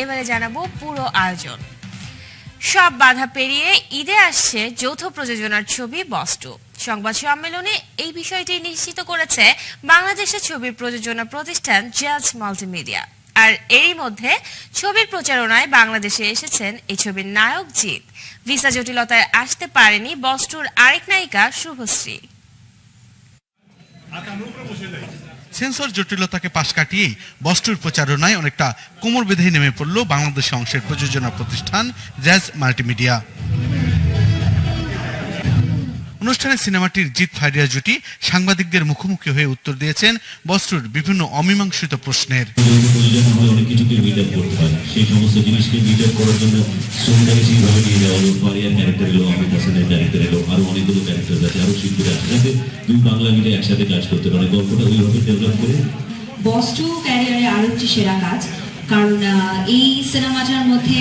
এবারে জানাবো পুরো আয়োজন। সব বাধা পেরিয়ে ঈদে আসছে যৌথ প্রযোজনার ছবি বস 2। সংবাদ সম্মেলনে এই বিষয়টি নিশ্চিত করেছে বাংলাদেশের ছবির প্রযোজনা প্রতিষ্ঠান জাজ মাল্টিমিডিয়া। আর এরই মধ্যে ছবির প্রচারণায় বাংলাদেশে এসেছেন এই ছবির নায়ক জিৎ। ভিসা জটিলতায় আসতে পারেনি বস 2-র আরেক নায়িকা শুভশ্রী। সেন্সর জটিলতাকে পাশ কাটিয়ে বস 2-র প্রচারণায় অনেকটা কোমর বেঁধে নেমে পড়ল বাংলাদেশ অংশের প্রযোজনা প্রতিষ্ঠান জাজ মাল্টিমিডিয়া। অনুষ্ঠানে সিনেমাটির জিৎ ফারিয়া জুটি সাংবাদিকদের মুখোমুখি হয়ে উত্তর দিয়েছেন বস 2-র বিভিন্ন অমীমাংসিত প্রশ্নের। বস 2 ক্যারিয়ারে আরো একটি সেরা কাজ, কারণ এই সিনেমাটার মধ্যে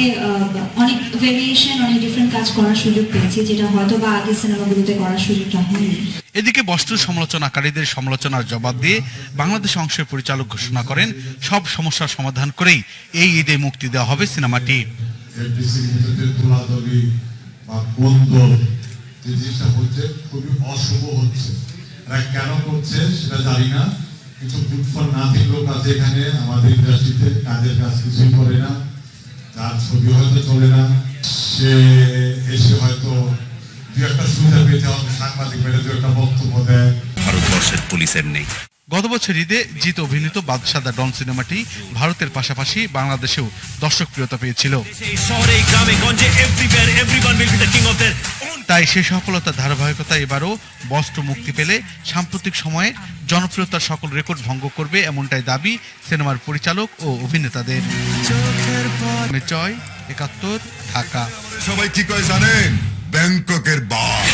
অনেক ভেরিয়েশন, অনেক ডিফারেন্ট কাজ করার সুযোগ পেয়েছি, যেটা হয়তো বা আগে সিনেমাগুলোতে করার সুযোগটা হয়নি। এদিকে বস 2 সমালোচনাকারীদের সমালোচনার জবাব দিয়ে বাংলাদেশ অংশের পরিচালক ঘোষণা করেন সব সমস্যার সমাধান করেই এই ঈদে মুক্তি দেওয়া হবে সিনেমাটি। খুবই অশুভ হচ্ছে, কেন করছে সেটা জানি না। কিছু ফুটফল না থাকলেও কাজে এখানে আমাদের ইন্ডাস্ট্রিতে কাজের কাজ কিছুই করে না, তার ছবি হয়তো চলে না, সে এসে হয়তো দু একটা সুবিধা পেতে হবে, সাংবাদিক পেলে দু একটা বক্তব্য দেয়। ভারতবর্ষের পুলিশের নেই। গত বছর ঈদে জিৎ অভিনীত বাদশা দ্য ডন সিনেমাটি ভারতের পাশাপাশি বাংলাদেশেও দর্শক প্রিয়তা পেয়েছিল। তাই সেই সফলতার ধারাবাহিকতা এবারও বস 2 মুক্তি পেলে সাম্প্রতিক সময়ে জনপ্রিয়তার সকল রেকর্ড ভঙ্গ করবে, এমনটাই দাবি সিনেমার পরিচালক ও অভিনেতাদের। 71 ঢাকা। সবাই ঠিক করে জানেন ব্যাংককের বাস।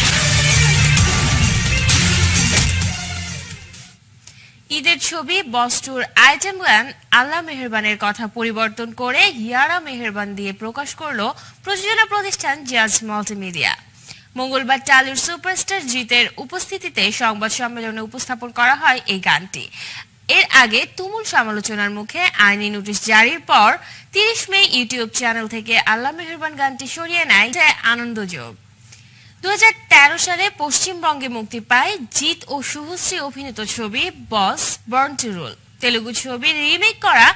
ঈদের ছবি বস 2-র আইটেম গান আল্লাহ মেহেরবানের কথা পরিবর্তন করে হিয়ারা মেহেরবান দিয়ে প্রকাশ করলো প্রযোজনা প্রতিষ্ঠান জাজ মাল্টিমিডিয়া। মঙ্গলবার টালিউড সুপারস্টার জিতের উপস্থিতিতে সংবাদ সম্মেলনে উপস্থাপন করা হয় এই গানটি। এর আগে তুমুল সমালোচনার মুখে আইনি নোটিশ জারির পর 30 মে ইউটিউব চ্যানেল থেকে আল্লাহ মেহেরবান গানটি সরিয়ে নেয় আনন্দযোগ। 2013 সালে পশ্চিমবঙ্গে মুক্তি পায় জিৎ ও শুভশ্রী অভিনীত ছবি বস বর্ন টু রুল। তেলুগু ছবির রিমেক করা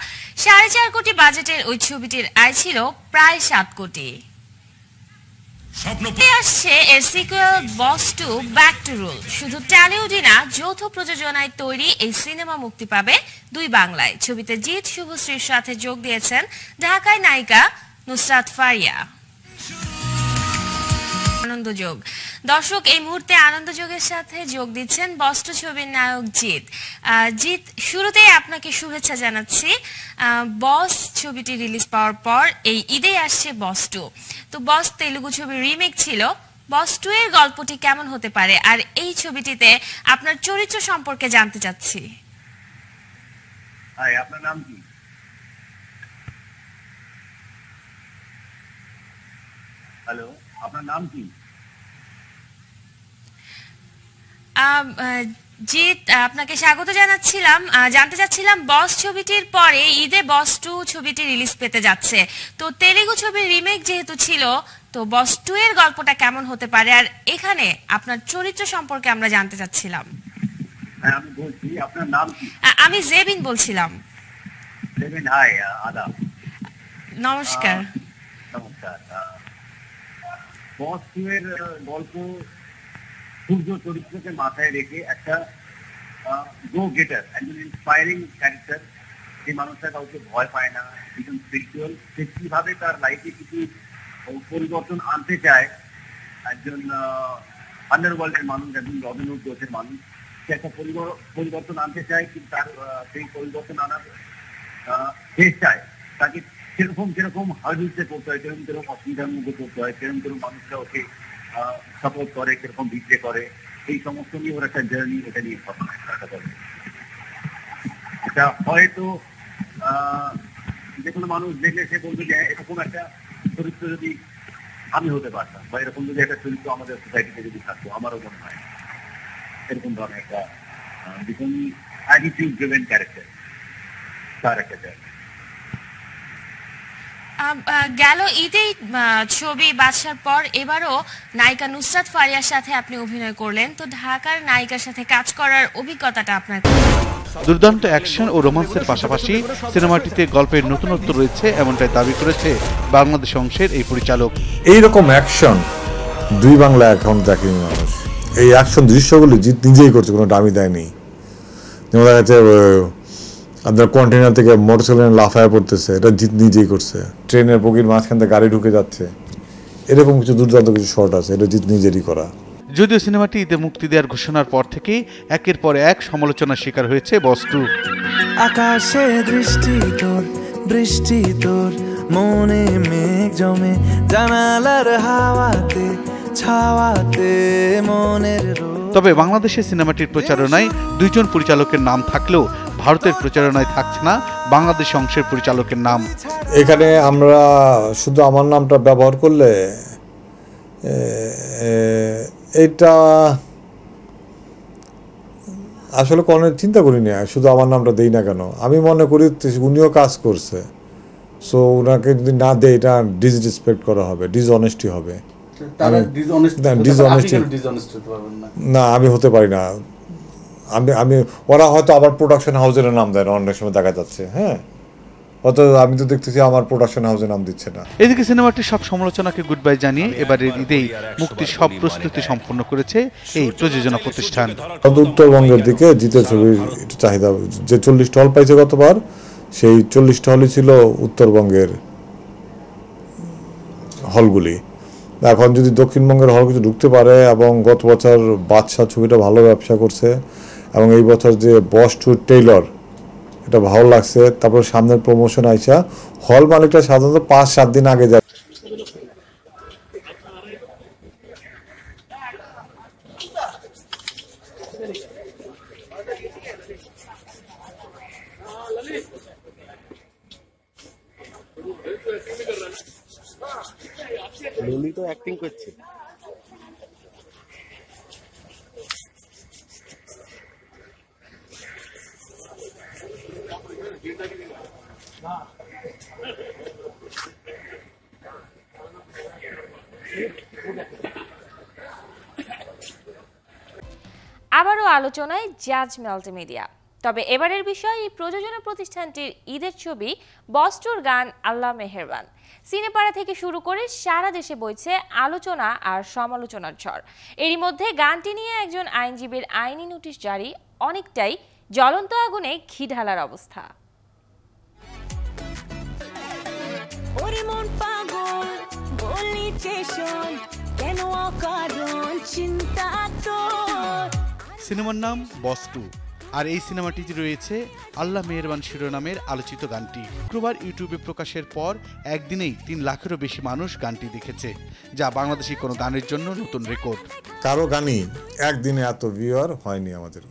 4.5 কোটি বাজেটের ওই ছবিটির আয় ছিল প্রায় 7 কোটি। আসছে এর sequel boss 2 back to rule. শুধু টালিউডই না, যৌথ প্রযোজনায় তৈরি এই সিনেমা মুক্তি পাবে 2 বাংলায়। ছবিতে জিৎ শুভশ্রীর সাথে যোগ দিয়েছেন ঢাকায় নায়িকা নুসরাত ফারিয়া। আনন্দযোগ দর্শক, এই মুহূর্তে আনন্দযোগের সাথে যোগ দিচ্ছেন বস 2 ছবির নায়ক জিৎ। জিৎ, শুরুতেই আপনাকে শুভেচ্ছা জানাচ্ছি। বস ছবিটি রিলিজ পাওয়ার পর এই ঈদে আসছে বস 2। তো বস তেলুগু ছবির রিমেক ছিল, বস 2 এর গল্পটি কেমন হতে পারে, আর এই ছবিটিতে আপনার চরিত্র সম্পর্কে জানতে চাচ্ছি। আপনার নাম কি? হ্যালো, আপনার নাম কি? জিৎ, আপনাকে স্বাগত জানাচ্ছিলাম। জানতে চাচ্ছিলাম বস ছবিটির পরে ঈদে বস 2 ছবিটি রিলিজ পেতে যাচ্ছে, তো তেলুগু ছবির রিমেক যেহেতু ছিল, তো বস 2 এর গল্পটা কেমন হতে পারে, আর এখানে আপনার চরিত্র সম্পর্কে আমরা জানতে চাচ্ছিলাম। আমি বলছি, আপনার নাম কি? আমি জেবিন বলছিলাম। জেবিন, হাই, আদাব। নমস্কার। নমস্কার। বস 2 এর গল্প সূর্য চরিত্রকে মাথায় রেখে একটা গো গেটার, একজন ইন্সপায়ারিং ক্যারেক্টার, যে মানুষটা কাউকে ভয় পায় না, একজন স্পিরিচুয়াল, সে কিভাবে তার লাইফে কিছু পরিবর্তন আনতে চায়। একজন আন্ডারওয়ার্ল্ডের মানুষ, একজন রবিন হুড গোছের মানুষ, সে একটা পরিবর্তন আনতে চায়, কিন্তু তার সেই পরিবর্তন আনার চেষ্টায় তাকে যেরকম হার্ডলসে পড়তে হয়, যেরকম অসুবিধার মধ্যে পড়তে হয়, যেরকম মানুষরা ওকে সাপোর্ট করে, কিরকম বিক্রি করে, এই সমস্ত নিয়ে ওর একটা জার্নি, এটা নিয়ে ঘটনা। এটা হয়তো যে কোনো মানুষ দেখলে সে বলবে যে এরকম একটা চরিত্র যদি আমি হতে পারতাম, বা এরকম যদি একটা চরিত্র আমাদের সোসাইটিতে যদি থাকতো, আমারও মনে হয় এরকম ধরনের একটা ভীষণই অ্যাটিটিউড ড্রিভেন ক্যারেক্টার তার একটা জায়গা। গেল ঈদেই ছবি বাদশার পর এবারও নায়িকা নুসরাত ফারিয়ার সাথে আপনি অভিনয় করলেন, তো ঢাকার নায়িকার সাথে কাজ করার অভিজ্ঞতাটা আপনার? দুর্দান্ত অ্যাকশন ও রোমান্সের পাশাপাশি সিনেমাটিতে গল্পের নতুনত্ব রয়েছে এমনটাই দাবি করেছে বাংলাদেশ অংশের এই পরিচালক। এইরকম অ্যাকশন দুই বাংলা এখন দেখেনি মানুষ। এই অ্যাকশন দৃশ্যগুলি জিৎ নিজেই করছে, কোনো দামি দেয়নি। যেমন দেখা যাচ্ছে আপনার কন্টেনার থেকে মোটরসাইকেল লাফায় পড়তেছে, এটা জিৎ নিজেই করছে। ট্রেনের বগির মাঝখান থেকে গাড়ি ঢুকে যাচ্ছে, এরকম কিছু দুর্দান্ত কিছু শট আছে, এটা জিৎ নিজেরই করা। যদিও সিনেমাটি ঈদে মুক্তি দেওয়ার ঘোষণার পর থেকেই একের পর এক সমালোচনার শিকার হয়েছে বস টু। আকাশে দৃষ্টি তোর, বৃষ্টি তোর, মনে মেঘ জমে, জানালার হাওয়াতে ছাওয়াতে মনের। তবে বাংলাদেশের সিনেমাটির প্রচারণায় দুইজন পরিচালকের নাম থাকলেও ভারতের প্রচারণায় থাকছে না বাংলাদেশ অংশের পরিচালকের নাম। এখানে আমরা শুধু আমার নামটা ব্যবহার করলে এটা আসলে কোনো চিন্তা করিনি, শুধু আমার নামটা দেই না কেন। আমি মনে করি উনিও কাজ করছে, সো ওনাকে যদি না দেয় এটা ডিসরেসপেক্ট করা হবে, ডিসঅনেস্টি হবে। না, আমি হতে পারি না। আমি ওরা হয়তো আবার প্রোডাকশন হাউসের নাম দেয় না, অনেক সময় দেখা যাচ্ছে। হ্যাঁ, অত আমি তো দেখতেছি আমার প্রোডাকশন হাউসের নাম দিচ্ছে না। এদিকে সিনেমাটির সব সমালোচনাকে গুড বাই জানিয়ে এবারের ঈদেই মুক্তির সব প্রস্তুতি সম্পন্ন করেছে এই প্রযোজনা প্রতিষ্ঠান। উত্তরবঙ্গের দিকে জিতের ছবির একটু চাহিদা, যে 40টা হল পাইছে গতবার, সেই 40টা হলই ছিল উত্তরবঙ্গের হলগুলি। এখন যদি দক্ষিণবঙ্গের হল কিছু ঢুকতে পারে, এবং গত বছর বাদশাহ ছবিটা ভালো ব্যবসা করছে, এবং এই বছর যে বস টু টেইলর এটা ভালো লাগছে, তারপর সামনের প্রমোশন আইসা হল মালিকটা সাধারণত 5-7 দিন আগে যায়। লুলি তো অ্যাক্টিং করছে। আবারও আলোচনায় জাজ মাল্টিমিডিয়া। তবে এবারের বিষয়, এই প্রযোজনা প্রতিষ্ঠানটির ঈদের ছবি বস টুর গান আল্লাহ মেহেরবান। সিনেপাড়া থেকে শুরু করে সারা দেশে বইছে আলোচনা আর সমালোচনার ঝড়। এরই মধ্যে গানটি নিয়ে একজন আইনজীবীর আইনি নোটিশ জারি, অনেকটাই জ্বলন্ত আগুনে ঘি ঢালার অবস্থা। সিনেমার নাম বস টু, আর এই সিনেমাটিতে রয়েছে আল্লাহ মেহেরবান শিরোনামের আলোচিত গানটি। শুক্রবার ইউটিউবে প্রকাশের পর একদিনেই 3 লাখেরও বেশি মানুষ গানটি দেখেছে, যা বাংলাদেশি কোনো গানের জন্য নতুন রেকর্ড। কারো গানই একদিনে এত ভিউয়ার হয়নি আমাদের,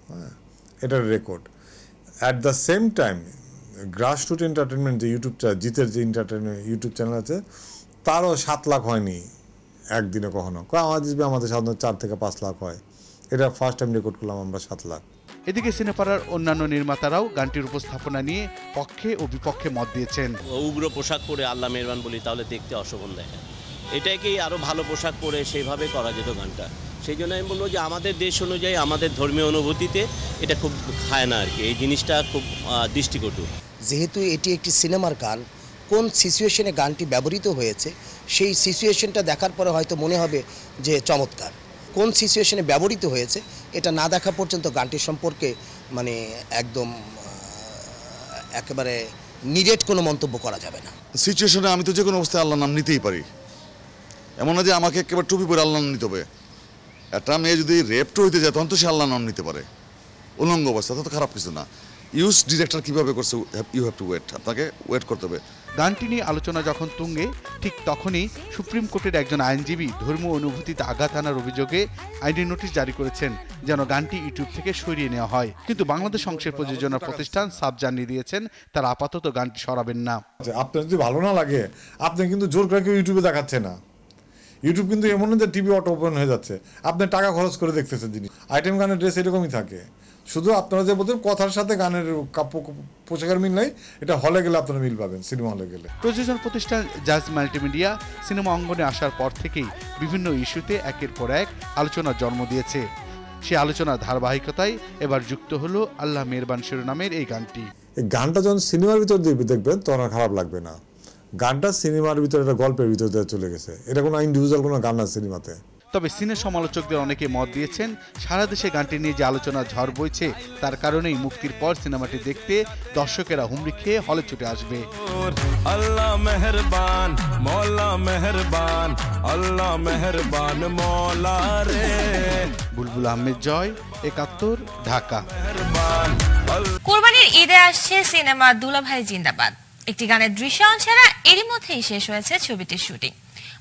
হ্যাঁ, এটার record. At the same time grassroot entertainment যে ইউটিউবটা, জিতের যে এন্টারটেনমেন্ট ইউটিউব চ্যানেল আছে, তারও 7 লাখ হয়নি একদিনে কখনো। আমাদের সাধারণত 4 থেকে 5 লাখ হয়, এটা ফার্স্ট টাইম রেকর্ড করলাম আমরা 7 লাখ। এদিকে সিনেপাড়ার অন্যান্য নির্মাতারাও গানটির উপস্থাপনা নিয়ে পক্ষে ও বিপক্ষে মত দিয়েছেন। উগ্র পোশাক পরে আল্লাহ মেহেরবান বলি, তাহলে দেখতে অশোভন দেখে। এটাকেই আরও ভালো পোশাক পরে সেইভাবে করা যেত গানটা। সেই জন্য আমি বলবো যে আমাদের দেশ অনুযায়ী, আমাদের ধর্মীয় অনুভূতিতে এটা খুব খায় না আর কি, এই জিনিসটা খুব দৃষ্টিকটু। যেহেতু এটি একটি সিনেমার গান, কোন সিচুয়েশনে গানটি ব্যবহৃত হয়েছে সেই সিচুয়েশনটা দেখার পরে হয়তো মনে হবে যে চমৎকার। কোন সিচুয়েশনে ব্যবহৃত হয়েছে এটা না দেখা পর্যন্ত গানটি সম্পর্কে মানে একদম একেবারে নিরেট কোনো মন্তব্য করা যাবে না। সিচুয়েশনে আমি তো যে কোনো অবস্থায় আল্লাহর নাম নিতেই পারি, এমন না যে আমাকে একেবারে টুপি পরে আল্লাহর নাম নিতে হবে। একটা মেয়ে যদি রেপটো হইতে যায় তখন তো সে আল্লাহর নাম নিতে পারে, উলঙ্গ অবস্থা, তো খারাপ কিছু না। ইউজ ডিরেক্টর কিভাবে করছে, ইউ হ্যাভ টু ওয়েট, আপনাকে ওয়েট করতে হবে। গানটি নিয়ে আলোচনা যখন তুঙ্গে, ঠিক তখনই সুপ্রিম কোর্টের একজন আইনজীবী ধর্মীয় অনুভূতিতে আঘাত আনার অভিযোগে আইনি নোটিশ জারি করেছেন যেন গানটি ইউটিউব থেকে সরিয়ে নেওয়া হয়। কিন্তু বাংলাদেশ অংশের প্রযোজনা প্রতিষ্ঠান সাব জানিয়ে দিয়েছেন তারা আপাতত গানটি সরাবেন না। আপনার যদি ভালো না লাগে, আপনি কিন্তু জোর করে কেউ ইউটিউবে দেখাচ্ছে না। ইউটিউব কিন্তু এমন না যে টিভি অটো ওপেন হয়ে যাচ্ছে, আপনি টাকা খরচ করে দেখতেছেন জিনিস। আইটেম গানের ড্রেস এরকমই থাকে, শুধু আপনারা যে বলতেন কথার সাথে গানের পোশাকের মিল নাই, এটা হলে গেলে আপনারা মিল পাবেন, সিনেমা হলে গেলে। প্রযোজন প্রতিষ্ঠান জাজ মাল্টিমিডিয়া সিনেমা অঙ্গনে আসার পর থেকেই বিভিন্ন ইস্যুতে একের পর এক আলোচনার জন্ম দিয়েছে। সে আলোচনার ধারাবাহিকতায় এবার যুক্ত হলো আল্লাহ মেহেরবান শিরোনামের এই গানটি। এই গানটা যখন সিনেমার ভিতর দিয়ে দেখবেন তখন আর খারাপ লাগবে না। গানটা সিনেমার ভিতরে একটা গল্পের ভিতর দিয়ে চলে গেছে, এটা কোনো ইন্ডিভিজুয়াল কোনো গান না সিনেমাতে। তবে সিনে সমালোচকদের অনেকে মত দিয়েছেন সারা দেশে গানটি নিয়ে যে আলোচনা ঝড় বইছে তার কারণেই মুক্তির পর সিনেমাটি দেখতে দর্শকেরা হুমড়ি খেয়ে হলে ছুটে আসবে। আল্লাহ মেহেরবান মওলা মেহেরবান আল্লাহ মেহেরবান মওলা রে। বুলবুল আহমেদ জয়, ৭১, ঢাকা। কোরবানির ঈদে আসছে সিনেমা দুলাভাই জিন্দাবাদ। একটি গানের দৃশ্যায়ন ছাড়া এরই মধ্যেই শেষ হয়েছে ছবিটির শুটিং।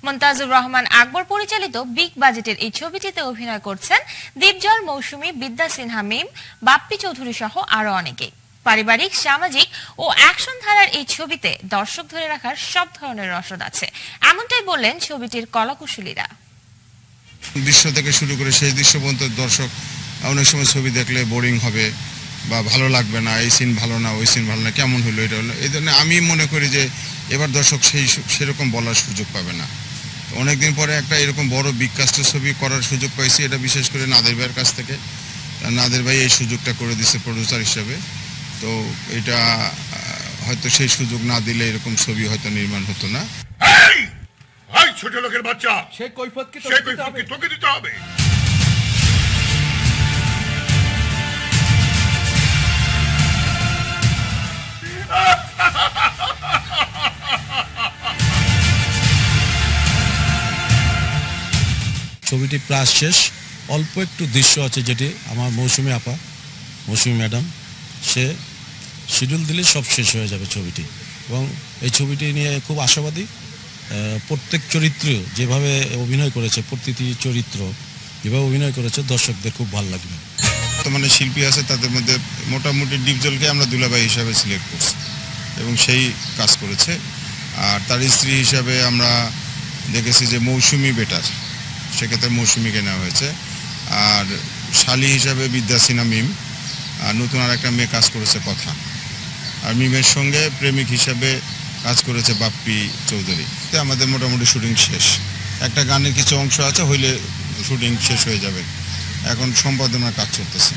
মুনতাজুর রহমান আকবর পরিচালিত বিগ বাজেটের এই ছবিটিতে অভিনয় করছেন দীপজল, মৌসুমী, বিদ্যা সিনহা মিম, বাপ্পি চৌধুরী সহ আরো অনেকে। পারিবারিক, সামাজিক ও অ্যাকশন ধারার এই ছবিতে দর্শক ধরে রাখার সব ধরনের রসদ আছে, এমনটাই বললেন ছবিটির কলাকুশলীরা। দৃশ্য থেকে শুরু করে শেষ দৃশ্য পর্যন্ত দর্শক অনেক সময় ছবি দেখলে বোরিং হবে বা ভালো লাগবে না, এই সিন ভালো না, ওই সিন ভালো না, কেমন হলো এটা হলো। এই জন্য আমি মনে করি যে এবার দর্শক সেরকম বলার সুযোগ পাবে না। অনেকদিন পরে একটা এরকম বড় বিগ কাস্টের ছবি করার সুযোগ পাইছি, এটা বিশেষ করে নাদের ভাইয়ের কাছ থেকে। নাদের ভাই এই সুযোগটা করে দিচ্ছে প্রডিউসার হিসেবে। তো এটা হয়তো সেই সুযোগ না দিলে এরকম ছবি হয়তো নির্মাণ হতো না। ছোট লোকের বাচ্চা, সে কৈফিয়ত কি তোকে দিতে হবে? ছবিটি প্রায় শেষ, অল্প একটু দৃশ্য আছে যেটি আমার মৌসুমী আপা, মৌসুমী ম্যাডাম, সে শিডিউল দিলে সব শেষ হয়ে যাবে ছবিটি। এবং এই ছবিটি নিয়ে খুব আশাবাদী। প্রত্যেক চরিত্র যেভাবে অভিনয় করেছে, প্রতিটি চরিত্র যেভাবে অভিনয় করেছে দর্শকদের খুব ভালো লাগবে। বর্তমানে শিল্পী আছে, তাদের মধ্যে মোটামুটি ডিপজলকে আমরা দুলাভাই হিসাবে সিলেক্ট করছি এবং সেই কাজ করেছে। আর তার স্ত্রী হিসাবে আমরা দেখেছি যে মৌসুমী বেটার, সেক্ষেত্রে মৌসুমীকে নেওয়া হয়েছে। আর শালী হিসাবে বিদ্যা সিনহা মিম, আর নতুন আর একটা মেয়ে কাজ করেছে কথা। আর মিমের সঙ্গে প্রেমিক হিসাবে কাজ করেছে বাপ্পি চৌধুরী। আমাদের মোটামুটি শুটিং শেষ, একটা গানের কিছু অংশ আছে, হইলে শুটিং শেষ হয়ে যাবে। এখন সম্পাদনার কাজ চলতেছে।